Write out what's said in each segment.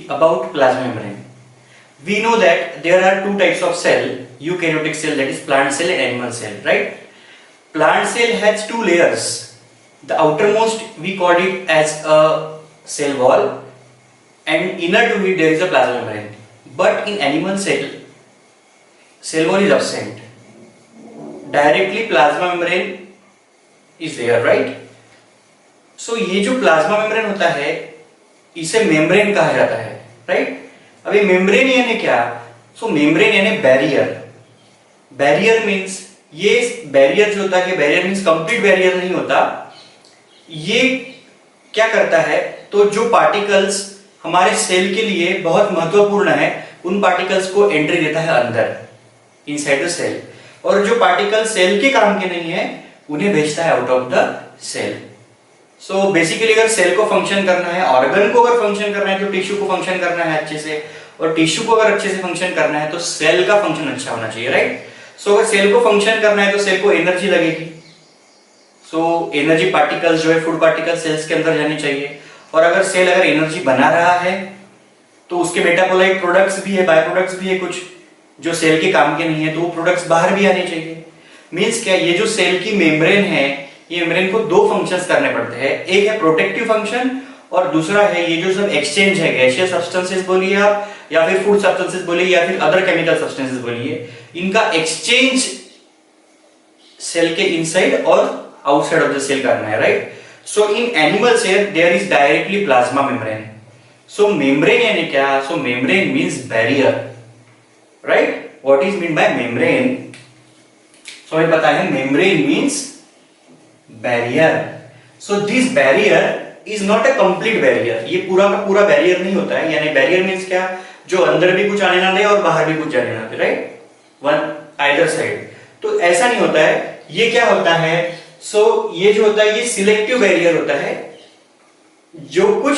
about plasma membrane. We know that there are two types of cell, eukaryotic cell, that is plant cell and animal cell, right? Plant cell has two layers. The outermost we called it as a cell wall, and inner to it there is a plasma membrane. But in animal cell, cell wall is absent. Directly plasma membrane is there, right? So ये जो plasma membrane होता है इसे membrane कहा जाता है, right? अभी membrane यानी क्या? सो मेम्ब्रेन यानी बैरियर. बैरियर मींस, ये बैरियर जो होता है, बैरियर मींस कंप्लीट बैरियर नहीं होता. ये क्या करता है? तो जो पार्टिकल्स हमारे सेल के लिए बहुत महत्वपूर्ण है उन पार्टिकल्स को एंट्री देता है अंदर, इनसाइड द सेल. और जो पार्टिकल सेल के काम के नहीं है उन्हें भेजता है out of the cell. So basically अगर सेल को फंक्शन करना है, ऑर्गन को अगर फंक्शन करना है तो टिश्यू को फंक्शन करना है अच्छे से, और टिश्यू को अगर अच्छे से फंक्शन करना है तो सेल का फंक्शन अच्छा होना चाहिए, राइट? सो अगर सेल को फंक्शन करना है तो सेल को एनर्जी लगेगी. सो एनर्जी पार्टिकल्स जो है, फूड पार्टिकल सेल्स के अंदर जानी चाहिए. और अगर सेल अगर एनर्जी बना रहा है तो उसके मेटाबोलाइट प्रोडक्ट्स भी है, बाय प्रोडक्ट्स भी है कुछ जो सेल के काम के नहीं है, तो वो प्रोडक्ट्स बाहर भी आने चाहिए. मींस क्या, ये जो सेल की मेम्ब्रेन है, ये मेम्ब्रेन को दो फंक्शंस करने पड़ते हैं. एक है प्रोटेक्टिव फंक्शन और दूसरा है ये जो सब एक्सचेंज है, गैसियस सब्सटेंसेस बोलिए आप, या फिर फूड सब्सटेंसेस बोलिए, या फिर अदर केमिकल सब्सटेंसेस बोलिए, इनका एक्सचेंज सेल के इनसाइड और आउटसाइड ऑफ द सेल करना है, right? So in animal cell there is directly plasma membrane. So membrane यानी क्या? So membrane means barrier, right? What is mean by membrane? So हमें पता है membrane means barrier. So this barrier is not a complete barrier. ये पूरा का पूरा barrier नहीं होता है. यानी बैरियर मींस क्या? जो अंदर भी कुछ आने ना दे और बाहर भी कुछ जाने ना दे, राइट? One either side. तो ऐसा नहीं होता है. ये क्या होता है? सो ये जो होता है ये सिलेक्टिव बैरियर होता है, जो कुछ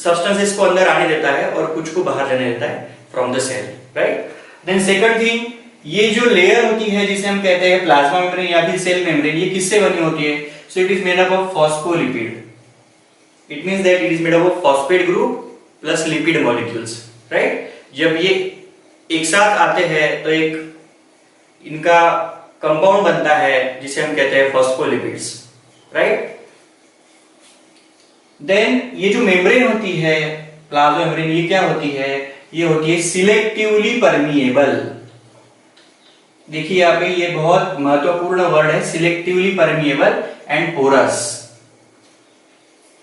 सब्सटेंसेस को अंदर आने देता है और कुछ को बाहर जाने देता है from the cell, right? Then second thing, ये जो लेयर होती है जिसे हम कहते हैं प्लाज्मा मेम्ब्रेन या फिर सेल मेम्ब्रेन, ये किससे बनी होती है? So it is made up of phospholipid. It means that it is made up of phosphate group plus lipid molecules, right? जब ये एक साथ आते हैं तो एक इनका कंपाउंड बनता है जिसे हम कहते हैं फॉस्फोलिपिड्स, राइट? देन ये जो मेम्ब्रेन होती है, प्लाज्मा मेम्ब्रेन, ये क्या होती है? ये होती है सिलेक्टिवली परमिएबल. देखिए यहाँ पे ये बहुत महत्वपूर्ण वर्ड है, selectively permeable and porous.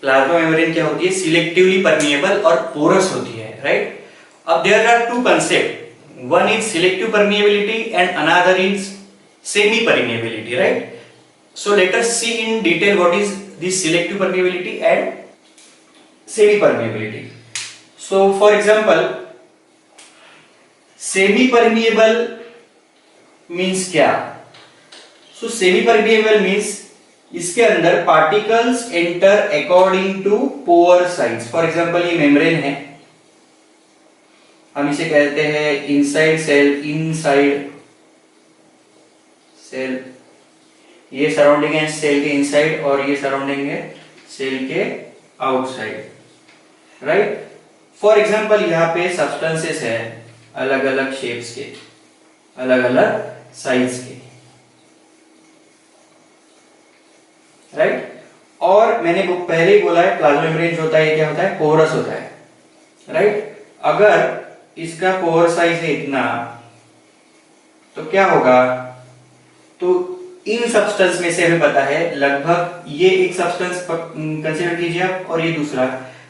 Plasma membrane क्या होती है? सिलेक्टिवली परमिएबल और पोरस होती है, राइट? अब there are two concept. One is selective permeability and another is semi permeability, right? So let us see in detail what is this selective permeability and semi permeability. So for example, semi permeable means क्या? So semi permeable means इसके अंदर particles enter according to pore size. For example ये membrane है, हम इसे कहते हैं inside cell, inside cell. ये सराउंडिंग है सेल के इनसाइड और ये सराउंडिंग है सेल के आउटसाइड, राइट? फॉर एग्जांपल यहाँ पे सब्सटेंसेस है अलग अलग शेप्स के, अलग अलग साइज के, राइट? और मैंने पहले ही बोला है प्लाज्मा मेम्ब्रेन जो होता है क्या होता है? पोरस होता है, राइट? अगर इसका पोर साइज है इतना तो क्या होगा? तो इन सब्सटेंस में से हमें पता है लगभग ये एक सब्सटेंस कंसीडर कीजिए आप और ये दूसरा,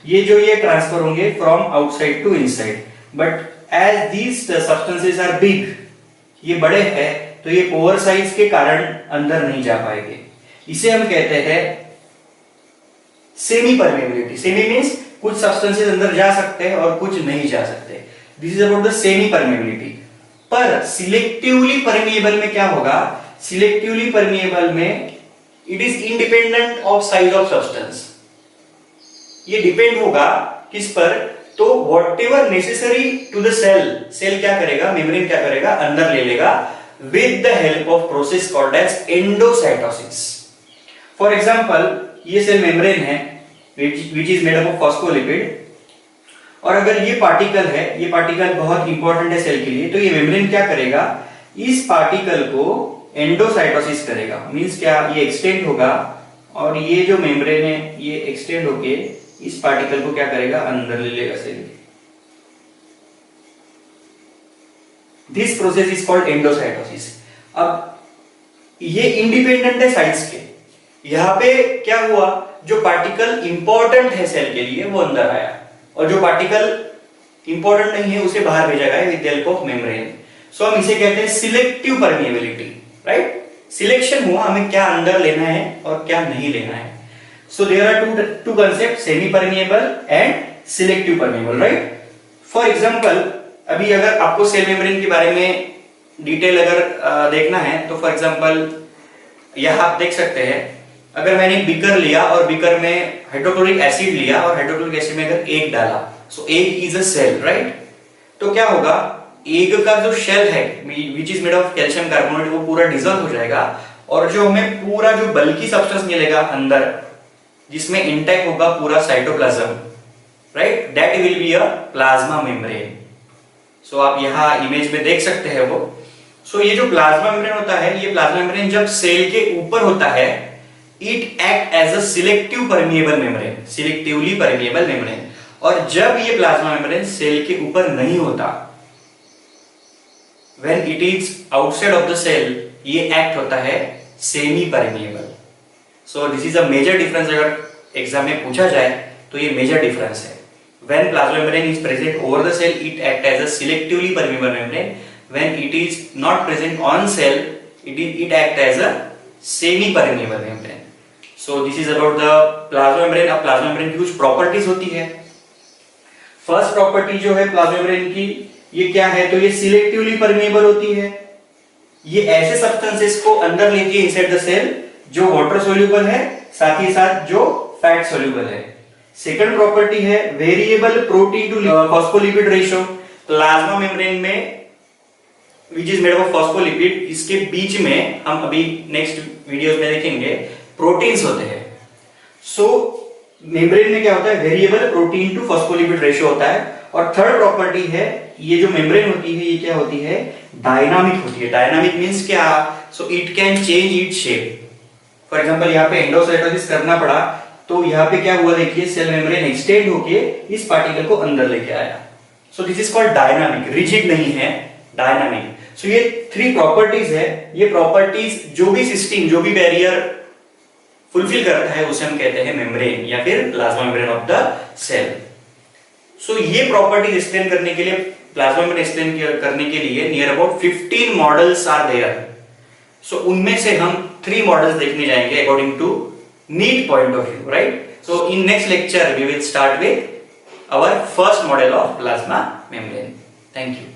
ये जो ये ट्रांसफर होंगे from outside to inside. But as these substances are big, ये बड़े हैं, तो ये पोर साइज के कारण अंदर नहीं जा पाएंगे. इसे हम कहते हैं सेमी परमेबिलिटी. सेमी मींस कुछ सब्सटेंसेस अंदर जा सकते हैं और कुछ नहीं जा सकते. This is about the semi permeability. पर सिलेक्टिवली परमिएबल में क्या होगा? सिलेक्टिवली परमिएबल में it is independent of size of substance. ये डिपेंड होगा किस पर? तो whatever necessary to the cell, cell क्या करेगा? मेम्ब्रेन क्या करेगा? अंदर ले लेगा with the help of process called as endocytosis. For example, ये सेल मेम्ब्रेन है which is made up of phospholipid, और अगर ये पार्टिकल है, ये पार्टिकल बहुत इंपॉर्टेंट है सेल के लिए, तो ये मेम्ब्रेन क्या करेगा, इस पार्टिकल को एंडोसाइटोसिस करेगा। मींस क्या, ये एक्सटेंड होगा और ये जो मेम्ब्रेन है ये एक्सटेंड होके इस पार्टिकल को क्या करेगा, अंदर ले लेगा सेल। This process is called endocytosis. अब ये इंडिपेंडेंट है साइज के। यहां पे क्या हुआ, जो पार्टिकल इंपॉर्टेंट है सेल के लिए वो अंदर आया, और जो पार्टिकल इंपॉर्टेंट नहीं है उसे बाहर भेजा गया with the help of membrane. So हम इसे कहते हैं सिलेक्टिव परमिएबिलिटी, राइट। सिलेक्शन हुआ हमें क्या अंदर लेना है और क्या नहीं लेना है। So there are two concept, semi permeable and selective permeable, right. For example, अभी अगर आपको सेल मेम्ब्रेन के बारे में डिटेल अगर देखना है तो फॉर एग्जांपल यहां आप देख सकते हैं, अगर मैंने बीकर लिया और बीकर में हाइड्रोक्लोरिक एसिड लिया और हाइड्रोक्लोरिक एसिड में अगर एग डाला, so egg is a cell, right. तो क्या होगा, एग का जो शेल है which is made of calcium carbonate वो पूरा डिसॉल्व हो जाएगा, और जो हमें पूरा जो बल्की सब्सटेंस मिलेगा अंदर जिसमें इंटैक्ट होगा पूरा cytoplasm, right, that will be a plasma membrane. So आप यहाँ इमेज में देख सकते हैं वो। सो ये जो प्लाज्मा मेम्ब्रेन होता है, ये प्लाज्मा मेम्ब्रेन जब सेल के ऊपर होता है, it act as a selective permeable membrane, selectively permeable membrane. और जब ये प्लाज्मा मेम्ब्रेन सेल के ऊपर नहीं होता, when it is outside of the cell, ये एक्ट होता है semi permeable. So this is a major difference. अगर एग्जाम में पूछा जाए तो ये मेजर डिफरेंस है। When plasma membrane is present over the cell, it act as a selectively permeable membrane. When it is not present on cell, it act as a semi-permeable membrane. So this is about the plasma membrane. अब plasma membrane की कुछ properties होती है। First property जो है plasma membrane की, ये क्या है, तो ये selectively permeable होती है। ये ऐसे substances को अंदर लेती है inside the cell जो water soluble है, साथ ही साथ जो fat soluble है। सेकंड प्रॉपर्टी है variable protein to phospholipid ratio. Plasma membrane में which is made of phospholipid, इसके बीच में हम अभी नेक्स्ट वीडियोस में देखेंगे प्रोटीन्स होते हैं। सो मेम्ब्रेन में क्या होता है, variable protein to phospholipid ratio होता है। और थर्ड प्रॉपर्टी है, ये जो मेम्ब्रेन होती है ये क्या होती है, डायनामिक होती है। डायनामिक मींस क्या, so it can change its shape. For example यहाँ पे एंडोसाइटोसिस करना पड़ा तो यहाँ पे क्या हुआ, देखिए सेल मेम्ब्रेन एक्सटेंड होके इस पार्टिकल को अंदर लेके आया। सो this is called dynamic, rigid नहीं है, डायनामिक। सो ये थ्री प्रॉपर्टीज है। ये प्रॉपर्टीज जो भी सिस्टम, जो भी बैरियर फुलफिल करता है उसे हम कहते हैं मेम्ब्रेन या फिर plasma membrane of the cell. So ये प्रॉपर्टीज एक्सप्लेन करने के लिए, प्लाज्मा मेम्ब्रेन एक्सप्लेन करने के लिए near about 15 models are there. So उनमें से हम 3 मॉडल्स देखने जाएंगे according to neat point of view, right? So in next lecture we will start with our first model of plasma membrane. Thank you.